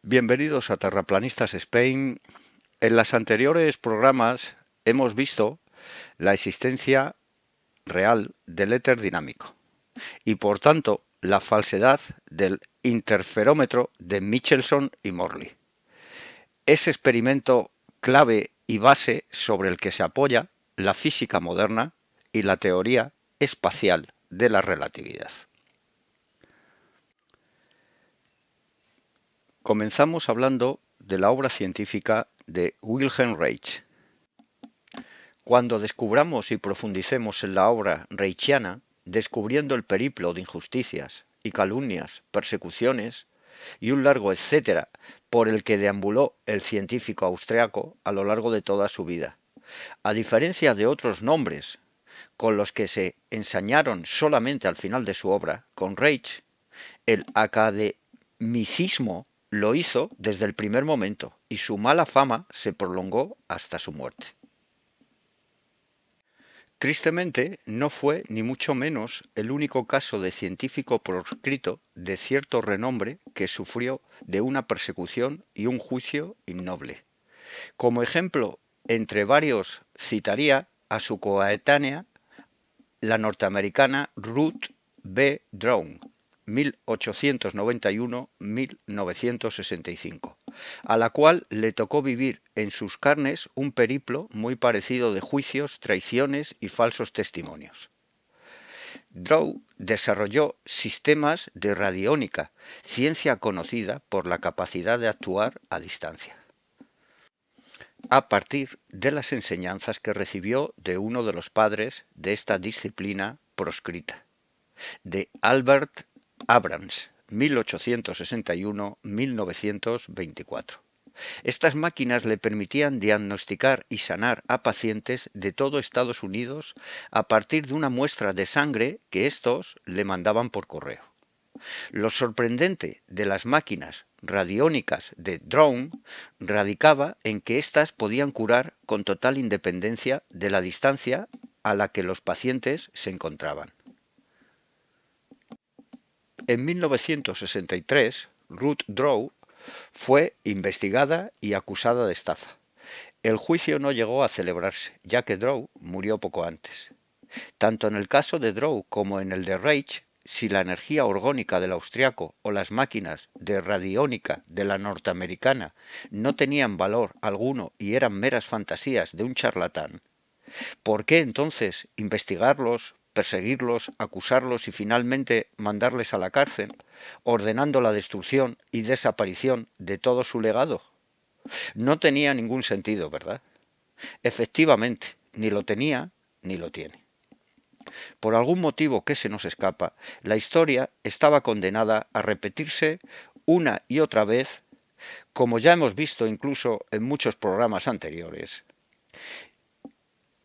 Bienvenidos a Terraplanistas Spain. En los anteriores programas hemos visto la existencia real del éter dinámico y por tanto la falsedad del interferómetro de Michelson y Morley. Ese experimento clave y base sobre el que se apoya la física moderna y la teoría espacial de la relatividad. Comenzamos hablando de la obra científica de Wilhelm Reich. Cuando descubramos y profundicemos en la obra reichiana, descubriendo el periplo de injusticias y calumnias, persecuciones y un largo etcétera por el que deambuló el científico austriaco a lo largo de toda su vida, a diferencia de otros nombres con los que se ensañaron solamente al final de su obra, con Reich, el academicismo lo hizo desde el primer momento y su mala fama se prolongó hasta su muerte. Tristemente, no fue ni mucho menos el único caso de científico proscrito de cierto renombre que sufrió de una persecución y un juicio innoble. Como ejemplo, entre varios citaría a su coetánea, la norteamericana Ruth B. Drown, 1891-1965, a la cual le tocó vivir en sus carnes un periplo muy parecido de juicios, traiciones y falsos testimonios. Drow desarrolló sistemas de radiónica, ciencia conocida por la capacidad de actuar a distancia, a partir de las enseñanzas que recibió de uno de los padres de esta disciplina proscrita, de Albert Abrams, 1861-1924. Estas máquinas le permitían diagnosticar y sanar a pacientes de todo Estados Unidos a partir de una muestra de sangre que estos le mandaban por correo. Lo sorprendente de las máquinas radiónicas de Drown radicaba en que éstas podían curar con total independencia de la distancia a la que los pacientes se encontraban. En 1963, Ruth Drow fue investigada y acusada de estafa. El juicio no llegó a celebrarse, ya que Drow murió poco antes. Tanto en el caso de Drow como en el de Reich, si la energía orgónica del austriaco o las máquinas de radiónica de la norteamericana no tenían valor alguno y eran meras fantasías de un charlatán, ¿por qué entonces investigarlos, perseguirlos, acusarlos y finalmente mandarles a la cárcel, ordenando la destrucción y desaparición de todo su legado? No tenía ningún sentido, ¿verdad? Efectivamente, ni lo tenía ni lo tiene. Por algún motivo que se nos escapa, la historia estaba condenada a repetirse una y otra vez, como ya hemos visto incluso en muchos programas anteriores,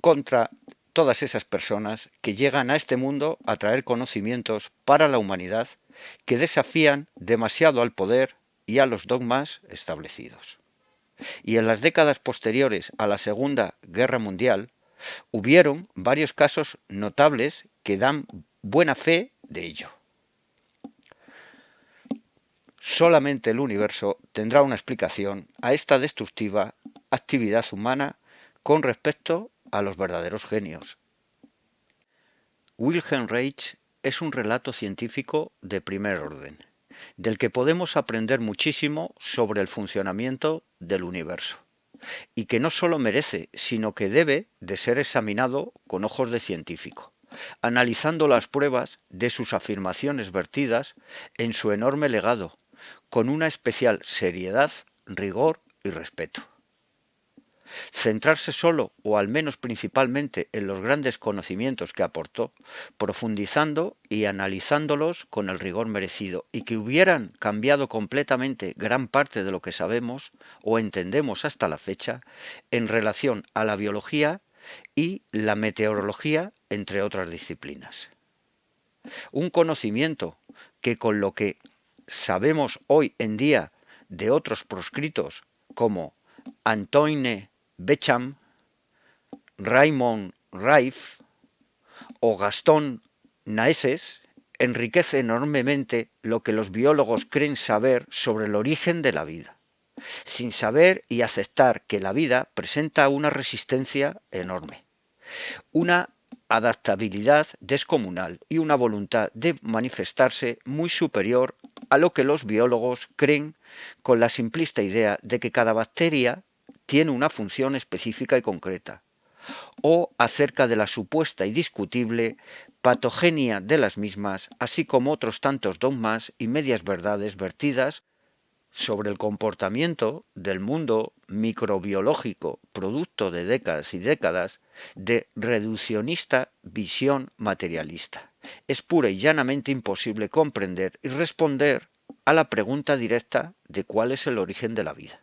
contra todas esas personas que llegan a este mundo a traer conocimientos para la humanidad que desafían demasiado al poder y a los dogmas establecidos. Y en las décadas posteriores a la Segunda Guerra Mundial, hubieron varios casos notables que dan buena fe de ello. Solamente el universo tendrá una explicación a esta destructiva actividad humana con respecto a los verdaderos genios. Wilhelm Reich es un relato científico de primer orden, del que podemos aprender muchísimo sobre el funcionamiento del universo, y que no solo merece, sino que debe de ser examinado con ojos de científico, analizando las pruebas de sus afirmaciones vertidas en su enorme legado, con una especial seriedad, rigor y respeto. Centrarse solo, o al menos principalmente, en los grandes conocimientos que aportó, profundizando y analizándolos con el rigor merecido, y que hubieran cambiado completamente gran parte de lo que sabemos o entendemos hasta la fecha en relación a la biología y la meteorología, entre otras disciplinas. Un conocimiento que con lo que sabemos hoy en día de otros proscritos como Antoine Bécham, Raymond Rife o Gastón Naesses enriquece enormemente lo que los biólogos creen saber sobre el origen de la vida, sin saber y aceptar que la vida presenta una resistencia enorme, una adaptabilidad descomunal y una voluntad de manifestarse muy superior a lo que los biólogos creen con la simplista idea de que cada bacteria tiene una función específica y concreta, o acerca de la supuesta y discutible patogenia de las mismas, así como otros tantos dogmas y medias verdades vertidas sobre el comportamiento del mundo microbiológico, producto de décadas y décadas de reduccionista visión materialista. Es pura y llanamente imposible comprender y responder a la pregunta directa de cuál es el origen de la vida.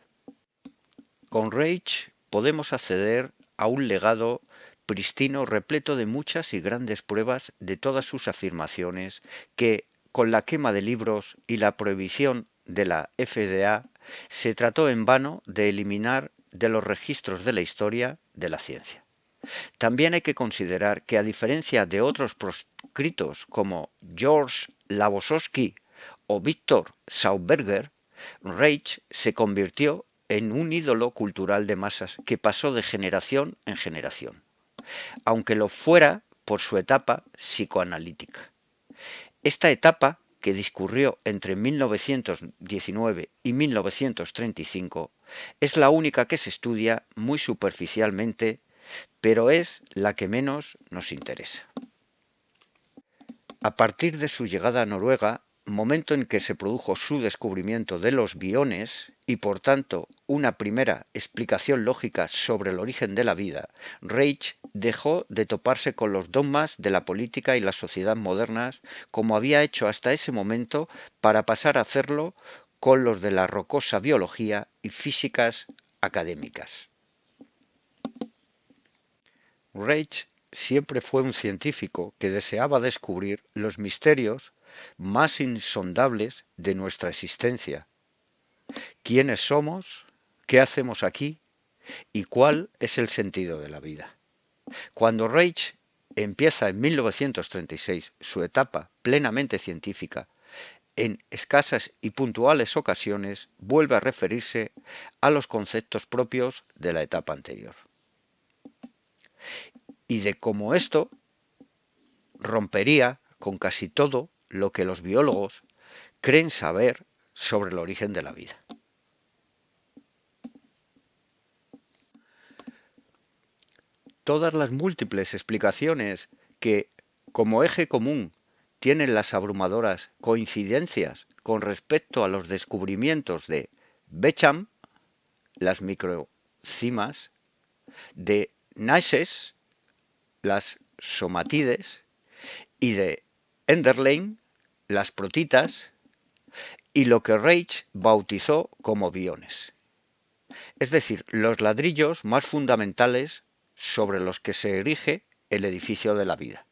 Con Reich podemos acceder a un legado pristino repleto de muchas y grandes pruebas de todas sus afirmaciones que, con la quema de libros y la prohibición de la FDA, se trató en vano de eliminar de los registros de la historia de la ciencia. También hay que considerar que, a diferencia de otros proscritos como George Labosowski o Victor Schauberger, Reich se convirtió en un ídolo cultural de masas que pasó de generación en generación, aunque lo fuera por su etapa psicoanalítica. Esta etapa, que discurrió entre 1919 y 1935, es la única que se estudia muy superficialmente, pero es la que menos nos interesa. A partir de su llegada a Noruega, momento en que se produjo su descubrimiento de los biones y por tanto una primera explicación lógica sobre el origen de la vida, Reich dejó de toparse con los dogmas de la política y la sociedad modernas como había hecho hasta ese momento, para pasar a hacerlo con los de la rocosa biología y físicas académicas. Reich siempre fue un científico que deseaba descubrir los misterios más insondables de nuestra existencia. ¿Quiénes somos? ¿Qué hacemos aquí? ¿Y cuál es el sentido de la vida? Cuando Reich empieza en 1936 su etapa plenamente científica, en escasas y puntuales ocasiones vuelve a referirse a los conceptos propios de la etapa anterior. Y de cómo esto rompería con casi todo lo que los biólogos creen saber sobre el origen de la vida. Todas las múltiples explicaciones que, como eje común, tienen las abrumadoras coincidencias con respecto a los descubrimientos de Bécham, las microcimas, de Naesses, las somatides, y de Enderlein, las protitas, y lo que Reich bautizó como biones, es decir, los ladrillos más fundamentales sobre los que se erige el edificio de la vida.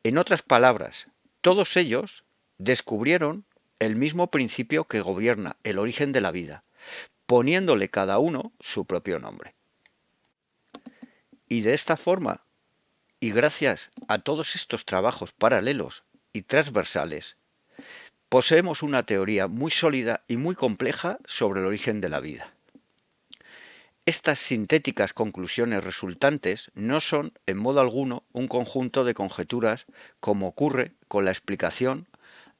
En otras palabras, todos ellos descubrieron el mismo principio que gobierna el origen de la vida, poniéndole cada uno su propio nombre. Y de esta forma, y gracias a todos estos trabajos paralelos y transversales, poseemos una teoría muy sólida y muy compleja sobre el origen de la vida. Estas sintéticas conclusiones resultantes no son en modo alguno un conjunto de conjeturas como ocurre con la explicación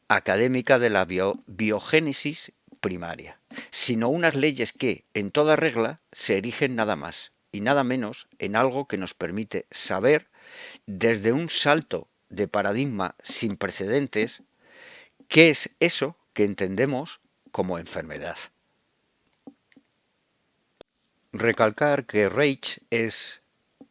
académica de la biogénesis primaria, sino unas leyes que, en toda regla, se erigen nada más y nada menos en algo que nos permite saber, desde un salto de paradigma sin precedentes, qué es eso que entendemos como enfermedad. Recalcar que Reich es,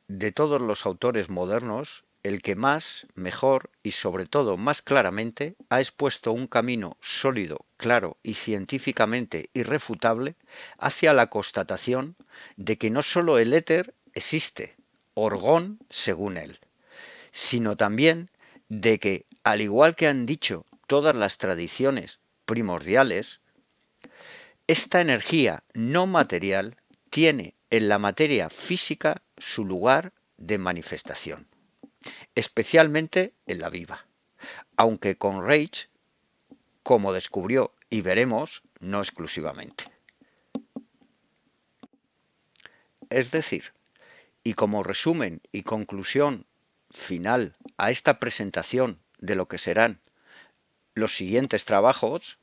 de todos los autores modernos, el que más, mejor y sobre todo más claramente ha expuesto un camino sólido, claro y científicamente irrefutable hacia la constatación de que no sólo el éter existe, orgón según él, sino también de que, al igual que han dicho todas las tradiciones primordiales, esta energía no material tiene en la materia física su lugar de manifestación, especialmente en la viva, aunque con Reich, como descubrió y veremos, no exclusivamente. Es decir, y como resumen y conclusión final a esta presentación de lo que serán los siguientes trabajos,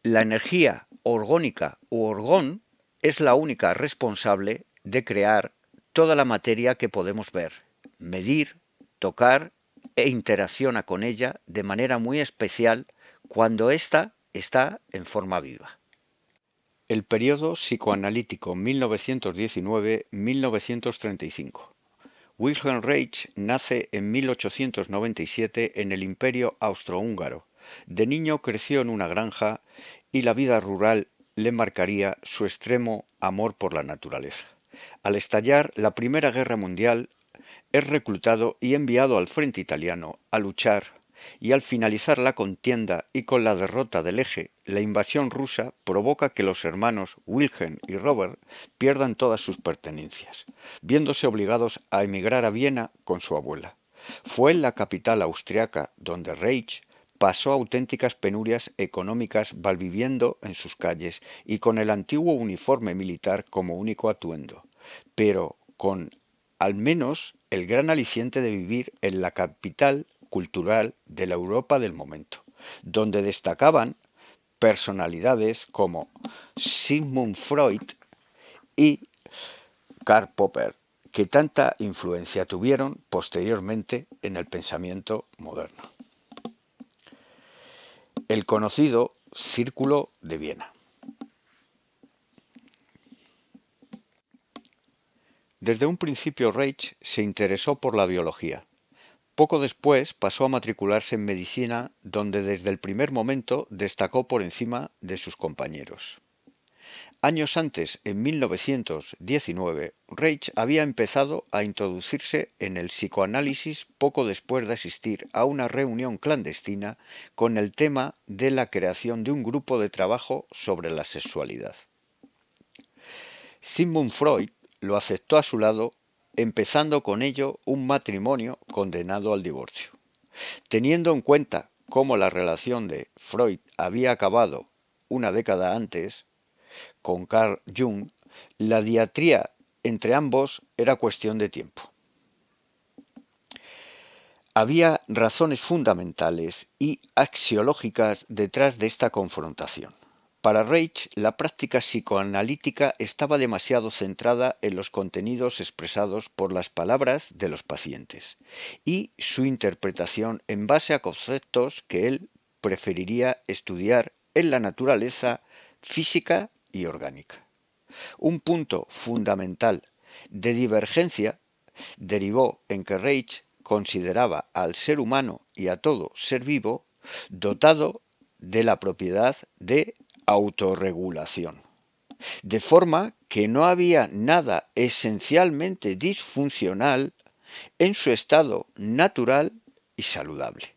la energía orgónica u orgón es la única responsable de crear toda la materia que podemos ver, medir, tocar e interacciona con ella de manera muy especial cuando ésta está en forma viva. El periodo psicoanalítico 1919-1935. Wilhelm Reich nace en 1897 en el Imperio Austrohúngaro. De niño creció en una granja y la vida rural le marcaría su extremo amor por la naturaleza. Al estallar la Primera Guerra Mundial, es reclutado y enviado al frente italiano a luchar, y al finalizar la contienda y con la derrota del Eje, la invasión rusa provoca que los hermanos Wilhelm y Robert pierdan todas sus pertenencias, viéndose obligados a emigrar a Viena con su abuela. Fue en la capital austriaca donde Reich pasó auténticas penurias económicas malviviendo en sus calles y con el antiguo uniforme militar como único atuendo, pero con al menos el gran aliciente de vivir en la capital cultural de la Europa del momento, donde destacaban personalidades como Sigmund Freud y Karl Popper, que tanta influencia tuvieron posteriormente en el pensamiento moderno. El conocido Círculo de Viena. Desde un principio Reich se interesó por la biología. Poco después pasó a matricularse en medicina, donde desde el primer momento destacó por encima de sus compañeros. Años antes, en 1919, Reich había empezado a introducirse en el psicoanálisis poco después de asistir a una reunión clandestina con el tema de la creación de un grupo de trabajo sobre la sexualidad. Sigmund Freud lo aceptó a su lado, empezando con ello un matrimonio condenado al divorcio. Teniendo en cuenta cómo la relación de Freud había acabado una década antes, con Carl Jung, la diatría entre ambos era cuestión de tiempo. Había razones fundamentales y axiológicas detrás de esta confrontación. Para Reich, la práctica psicoanalítica estaba demasiado centrada en los contenidos expresados por las palabras de los pacientes y su interpretación en base a conceptos que él preferiría estudiar en la naturaleza física y orgánica. Un punto fundamental de divergencia derivó en que Reich consideraba al ser humano y a todo ser vivo dotado de la propiedad de autorregulación, de forma que no había nada esencialmente disfuncional en su estado natural y saludable.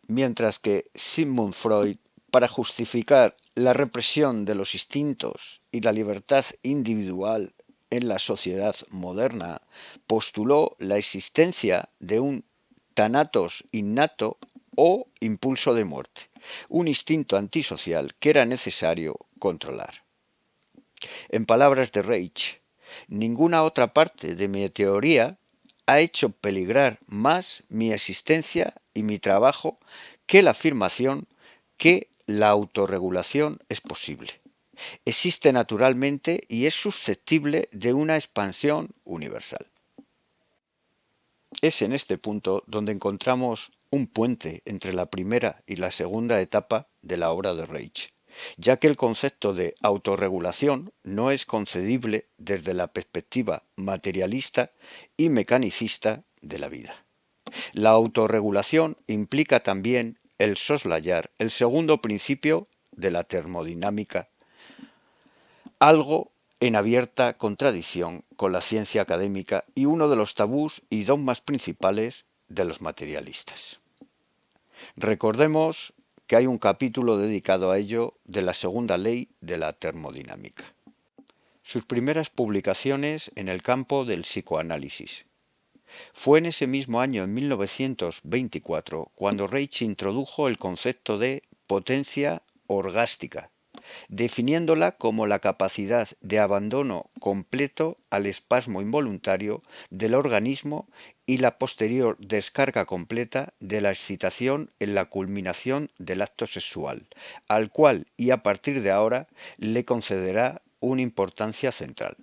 Mientras que Sigmund Freud, para justificar la represión de los instintos y la libertad individual en la sociedad moderna, postuló la existencia de un thanatos innato o impulso de muerte, un instinto antisocial que era necesario controlar. En palabras de Reich, ninguna otra parte de mi teoría ha hecho peligrar más mi existencia y mi trabajo que la afirmación que la autorregulación es posible. Existe naturalmente y es susceptible de una expansión universal. Es en este punto donde encontramos un puente entre la primera y la segunda etapa de la obra de Reich, ya que el concepto de autorregulación no es concebible desde la perspectiva materialista y mecanicista de la vida. La autorregulación implica también el soslayar el segundo principio de la termodinámica, algo en abierta contradicción con la ciencia académica y uno de los tabús y dogmas principales de los materialistas. Recordemos que hay un capítulo dedicado a ello de la segunda ley de la termodinámica. Sus primeras publicaciones en el campo del psicoanálisis. Fue en ese mismo año, en 1924, cuando Reich introdujo el concepto de potencia orgástica, definiéndola como la capacidad de abandono completo al espasmo involuntario del organismo y la posterior descarga completa de la excitación en la culminación del acto sexual, al cual y a partir de ahora le concederá una importancia central.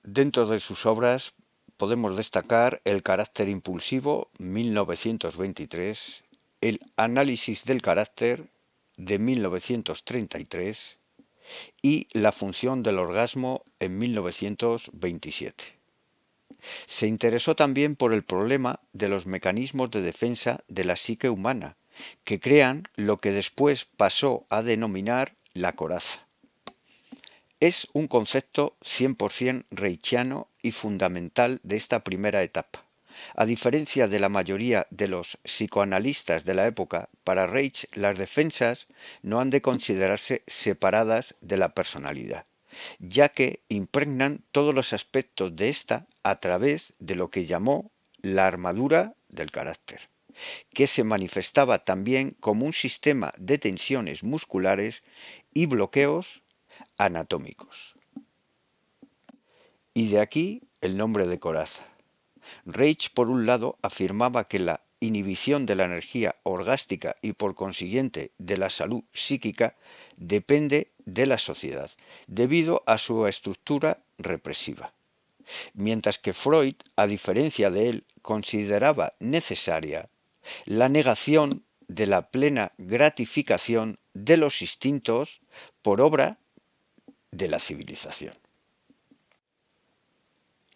Dentro de sus obras podemos destacar El carácter impulsivo, 1923, El análisis del carácter, de 1933, y La función del orgasmo, en 1927. Se interesó también por el problema de los mecanismos de defensa de la psique humana, que crean lo que después pasó a denominar la coraza. Es un concepto 100% reichiano y fundamental de esta primera etapa. A diferencia de la mayoría de los psicoanalistas de la época, para Reich las defensas no han de considerarse separadas de la personalidad, ya que impregnan todos los aspectos de esta a través de lo que llamó la armadura del carácter, que se manifestaba también como un sistema de tensiones musculares y bloqueos anatómicos. Y de aquí el nombre de coraza. Reich, por un lado, afirmaba que la inhibición de la energía orgástica y por consiguiente de la salud psíquica depende de la sociedad, debido a su estructura represiva. Mientras que Freud, a diferencia de él, consideraba necesaria la negación de la plena gratificación de los instintos por obra de la civilización.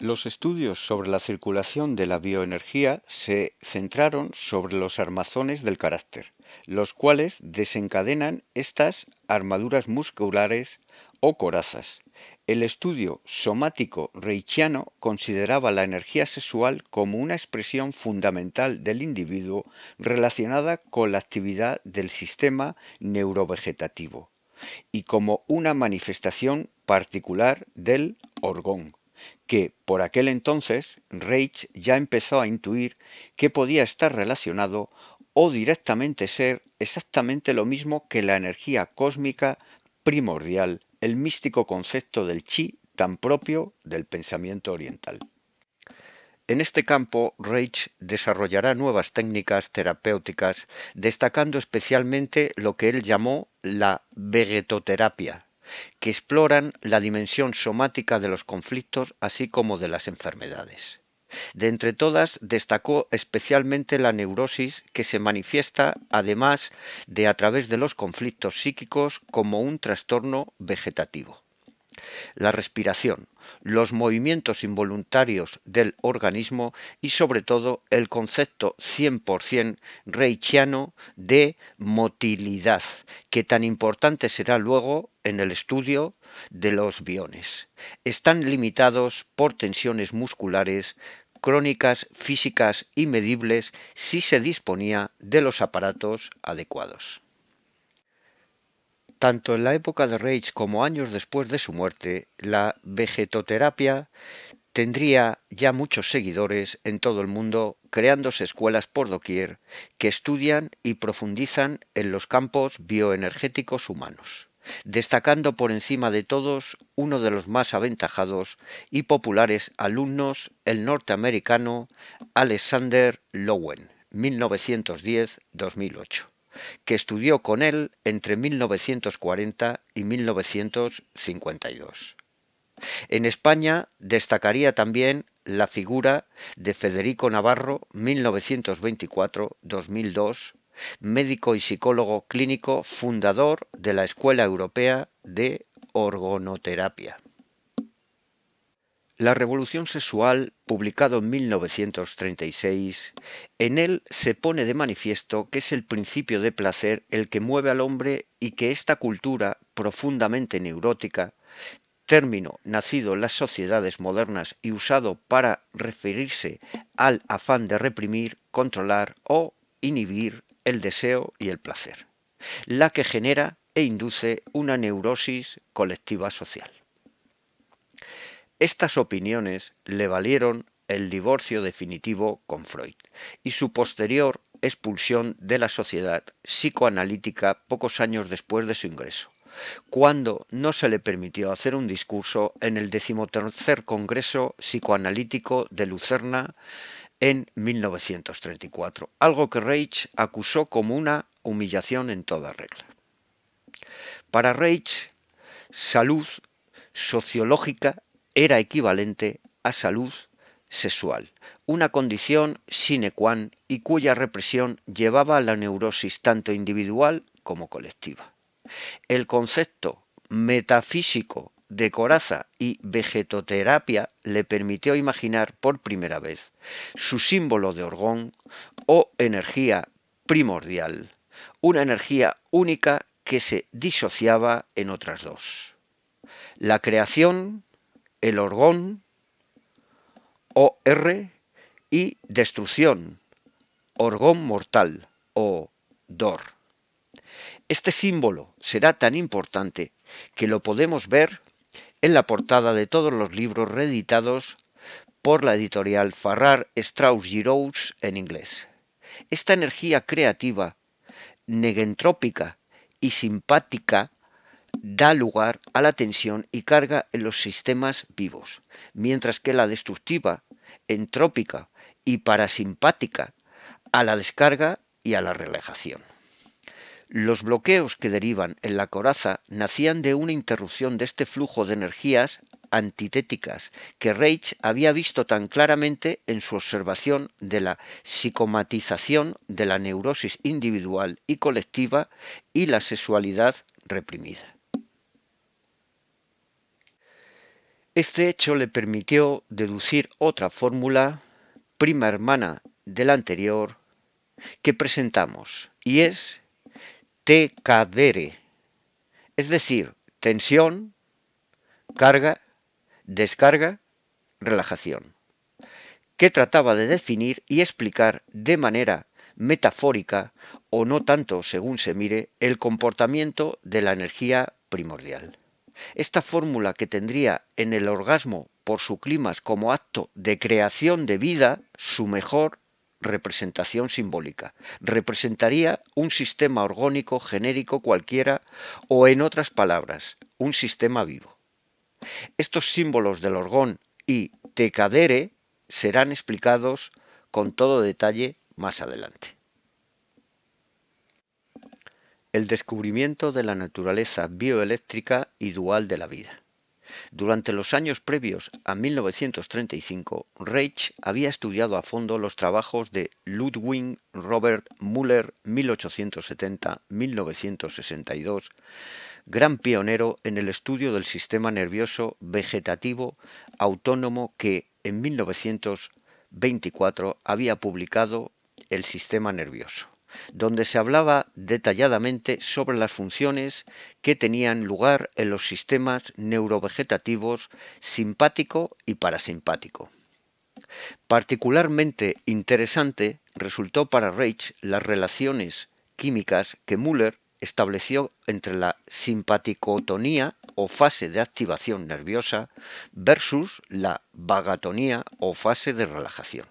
Los estudios sobre la circulación de la bioenergía se centraron sobre los armazones del carácter, los cuales desencadenan estas armaduras musculares o corazas. El estudio somático reichiano consideraba la energía sexual como una expresión fundamental del individuo relacionada con la actividad del sistema neurovegetativo y como una manifestación particular del orgón, que por aquel entonces Reich ya empezó a intuir que podía estar relacionado o directamente ser exactamente lo mismo que la energía cósmica primordial, el místico concepto del chi tan propio del pensamiento oriental. En este campo, Reich desarrollará nuevas técnicas terapéuticas, destacando especialmente lo que él llamó la vegetoterapia, que exploran la dimensión somática de los conflictos así como de las enfermedades. De entre todas, destacó especialmente la neurosis, que se manifiesta, además de a través de los conflictos psíquicos, como un trastorno vegetativo. La respiración, los movimientos involuntarios del organismo y sobre todo el concepto 100% reichiano de motilidad, que tan importante será luego en el estudio de los biones. Están limitados por tensiones musculares crónicas, físicas y medibles si se disponía de los aparatos adecuados. Tanto en la época de Reich como años después de su muerte, la vegetoterapia tendría ya muchos seguidores en todo el mundo, creándose escuelas por doquier que estudian y profundizan en los campos bioenergéticos humanos, destacando por encima de todos uno de los más aventajados y populares alumnos, el norteamericano Alexander Lowen, 1910-2008. Que estudió con él entre 1940 y 1952. En España destacaría también la figura de Federico Navarro, 1924-2002, médico y psicólogo clínico, fundador de la Escuela Europea de Organoterapia. La Revolución Sexual, publicado en 1936, en él se pone de manifiesto que es el principio de placer el que mueve al hombre y que esta cultura profundamente neurótica, término nacido en las sociedades modernas y usado para referirse al afán de reprimir, controlar o inhibir el deseo y el placer, la que genera e induce una neurosis colectiva social. Estas opiniones le valieron el divorcio definitivo con Freud y su posterior expulsión de la Sociedad Psicoanalítica pocos años después de su ingreso, cuando no se le permitió hacer un discurso en el 13º Congreso Psicoanalítico de Lucerna en 1934, algo que Reich acusó como una humillación en toda regla. Para Reich, salud sociológica era equivalente a salud sexual, una condición sine qua non y cuya represión llevaba a la neurosis tanto individual como colectiva. El concepto metafísico de coraza y vegetoterapia le permitió imaginar por primera vez su símbolo de orgón o energía primordial, una energía única que se disociaba en otras dos. La creación, el orgón, OR, y destrucción, orgón mortal, o DOR. Este símbolo será tan importante que lo podemos ver en la portada de todos los libros reeditados por la editorial Farrar, Straus Giroux en inglés. Esta energía creativa, negentrópica y simpática da lugar a la tensión y carga en los sistemas vivos, mientras que la destructiva, entrópica y parasimpática a la descarga y a la relajación. Los bloqueos que derivan en la coraza nacían de una interrupción de este flujo de energías antitéticas que Reich había visto tan claramente en su observación de la psicomatización de la neurosis individual y colectiva y la sexualidad reprimida. Este hecho le permitió deducir otra fórmula, prima hermana de la anterior, que presentamos, y es T cadere, es decir, tensión, carga, descarga, relajación, que trataba de definir y explicar de manera metafórica, o no tanto según se mire, el comportamiento de la energía primordial. Esta fórmula, que tendría en el orgasmo por su clímax como acto de creación de vida su mejor representación simbólica, representaría un sistema orgónico genérico cualquiera, o en otras palabras, un sistema vivo. Estos símbolos del orgón y te cadere serán explicados con todo detalle más adelante. El descubrimiento de la naturaleza bioeléctrica y dual de la vida. Durante los años previos a 1935, Reich había estudiado a fondo los trabajos de Ludwig Robert Müller, 1870-1962, gran pionero en el estudio del sistema nervioso vegetativo autónomo, que en 1924 había publicado El sistema nervioso, donde se hablaba detalladamente sobre las funciones que tenían lugar en los sistemas neurovegetativos simpático y parasimpático. Particularmente interesante resultó para Reich las relaciones químicas que Müller estableció entre la simpaticotonía o fase de activación nerviosa versus la vagatonía o fase de relajación,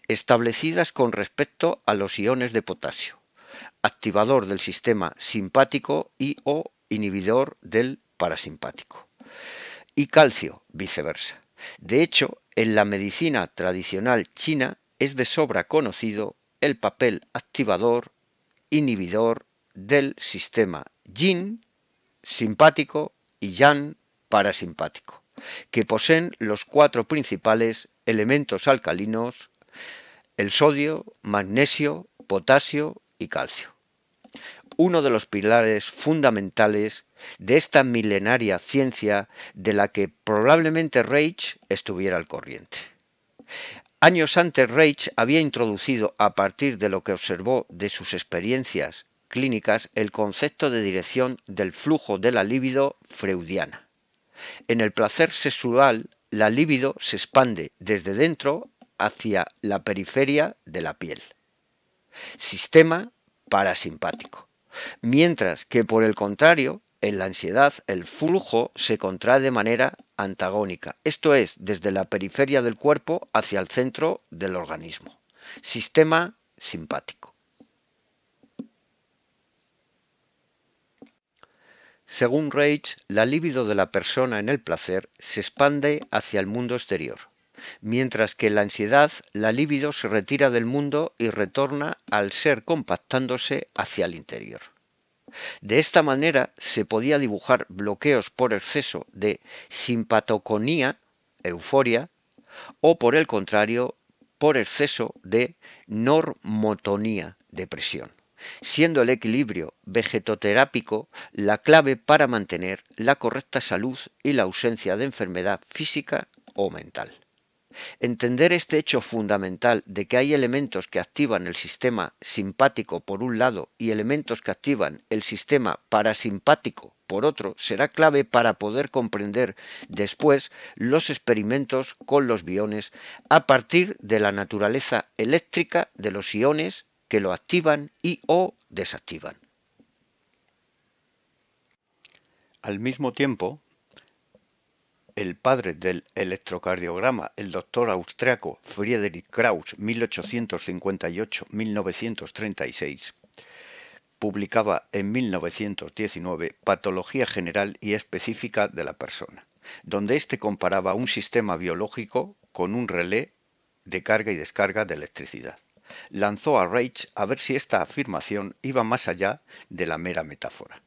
establecidas con respecto a los iones de potasio, activador del sistema simpático y o inhibidor del parasimpático, y calcio, viceversa. De hecho, en la medicina tradicional china es de sobra conocido el papel activador, inhibidor del sistema yin, simpático, y yang, parasimpático, que poseen los cuatro principales elementos alcalinos: el sodio, magnesio, potasio y calcio. Uno de los pilares fundamentales de esta milenaria ciencia, de la que probablemente Reich estuviera al corriente. Años antes, Reich había introducido, a partir de lo que observó de sus experiencias clínicas, el concepto de dirección del flujo de la libido freudiana. En el placer sexual, la libido se expande desde dentro hacia la periferia de la piel. Sistema parasimpático. Mientras que por el contrario, en la ansiedad el flujo se contrae de manera antagónica, esto es, desde la periferia del cuerpo hacia el centro del organismo. Sistema simpático. Según Reich, la libido de la persona en el placer se expande hacia el mundo exterior, mientras que en la ansiedad la libido se retira del mundo y retorna al ser compactándose hacia el interior. De esta manera se podía dibujar bloqueos por exceso de simpatoconía, euforia, o por el contrario, por exceso de normotonía, depresión, siendo el equilibrio vegetoterápico la clave para mantener la correcta salud y la ausencia de enfermedad física o mental. Entender este hecho fundamental de que hay elementos que activan el sistema simpático por un lado y elementos que activan el sistema parasimpático por otro será clave para poder comprender después los experimentos con los biones a partir de la naturaleza eléctrica de los iones que lo activan y o desactivan. Al mismo tiempo, el padre del electrocardiograma, el doctor austriaco Friedrich Krauss, 1858-1936, publicaba en 1919 Patología general y específica de la persona, donde éste comparaba un sistema biológico con un relé de carga y descarga de electricidad. Lanzó a Reich a ver si esta afirmación iba más allá de la mera metáfora.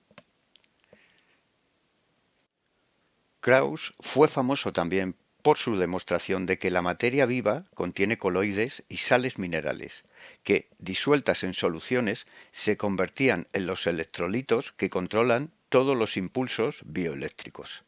Krauss fue famoso también por su demostración de que la materia viva contiene coloides y sales minerales, que, disueltas en soluciones, se convertían en los electrolitos que controlan todos los impulsos bioeléctricos.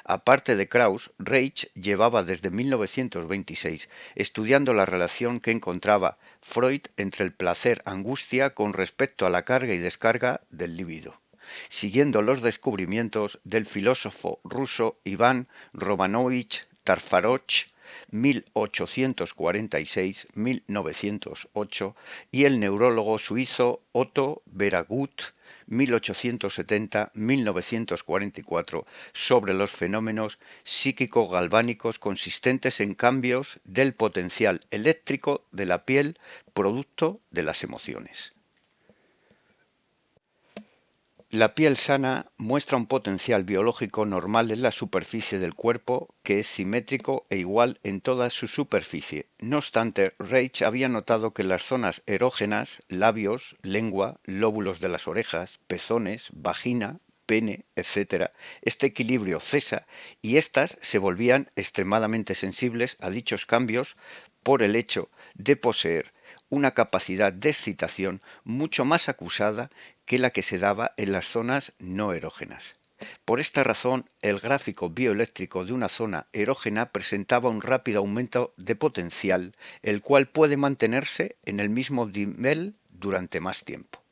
Aparte de Krauss, Reich llevaba desde 1926 estudiando la relación que encontraba Freud entre el placer-angustia con respecto a la carga y descarga del libido, siguiendo los descubrimientos del filósofo ruso Iván Romanovich Tarfarovich 1846-1908 y el neurólogo suizo Otto Beragut 1870-1944 sobre los fenómenos psíquico-galvánicos consistentes en cambios del potencial eléctrico de la piel producto de las emociones. La piel sana muestra un potencial biológico normal en la superficie del cuerpo que es simétrico e igual en toda su superficie. No obstante, Reich había notado que en las zonas erógenas, labios, lengua, lóbulos de las orejas, pezones, vagina, pene, etc., este equilibrio cesa y éstas se volvían extremadamente sensibles a dichos cambios por el hecho de poseer una capacidad de excitación mucho más acusada que la que se daba en las zonas no erógenas. Por esta razón, el gráfico bioeléctrico de una zona erógena presentaba un rápido aumento de potencial, el cual puede mantenerse en el mismo nivel durante más tiempo.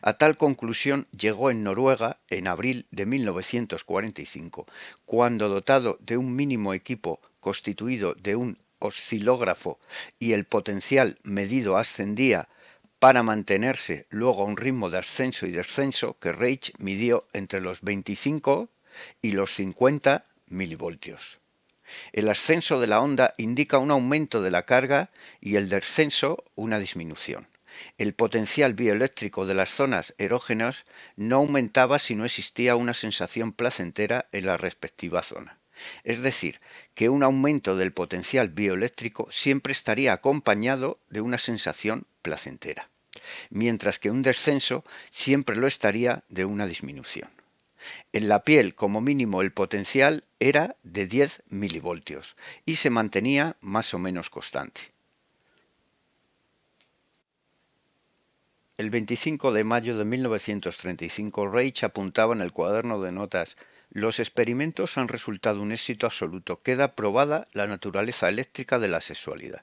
A tal conclusión llegó en Noruega en abril de 1945, cuando dotado de un mínimo equipo constituido de un oscilógrafo y el potencial medido ascendía para mantenerse luego a un ritmo de ascenso y descenso que Reich midió entre los 25 y los 50 milivoltios. El ascenso de la onda indica un aumento de la carga y el descenso una disminución. El potencial bioeléctrico de las zonas erógenas no aumentaba si no existía una sensación placentera en la respectiva zona. Es decir, que un aumento del potencial bioeléctrico siempre estaría acompañado de una sensación placentera, mientras que un descenso siempre lo estaría de una disminución. En la piel, como mínimo, el potencial era de 10 milivoltios y se mantenía más o menos constante. El 25 de mayo de 1935, Reich apuntaba en el cuaderno de notas: los experimentos han resultado un éxito absoluto. Queda probada la naturaleza eléctrica de la sexualidad.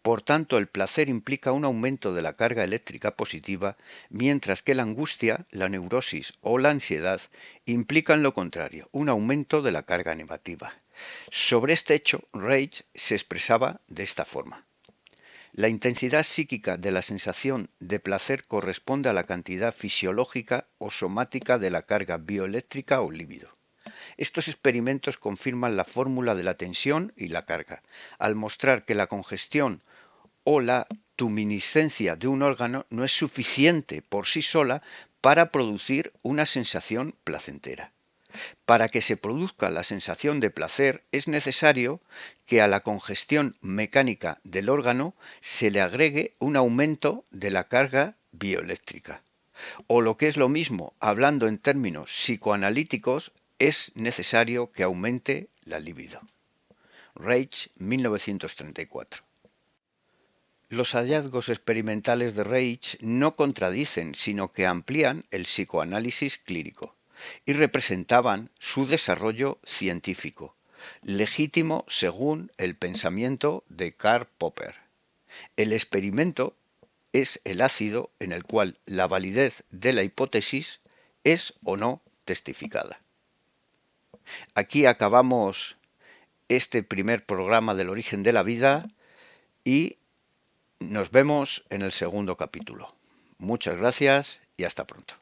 Por tanto, el placer implica un aumento de la carga eléctrica positiva, mientras que la angustia, la neurosis o la ansiedad implican lo contrario, un aumento de la carga negativa. Sobre este hecho, Reich se expresaba de esta forma: La intensidad psíquica de la sensación de placer corresponde a la cantidad fisiológica o somática de la carga bioeléctrica o líbido. Estos experimentos confirman la fórmula de la tensión y la carga, al mostrar que la congestión o la tuminiscencia de un órgano no es suficiente por sí sola para producir una sensación placentera. Para que se produzca la sensación de placer es necesario que a la congestión mecánica del órgano se le agregue un aumento de la carga bioeléctrica. O lo que es lo mismo, hablando en términos psicoanalíticos, es necesario que aumente la libido. Reich, 1934. Los hallazgos experimentales de Reich no contradicen, sino que amplían el psicoanálisis clínico y representaban su desarrollo científico, legítimo según el pensamiento de Karl Popper. El experimento es el ácido en el cual la validez de la hipótesis es o no testificada. Aquí acabamos este primer programa del origen de la vida y nos vemos en el segundo capítulo. Muchas gracias y hasta pronto.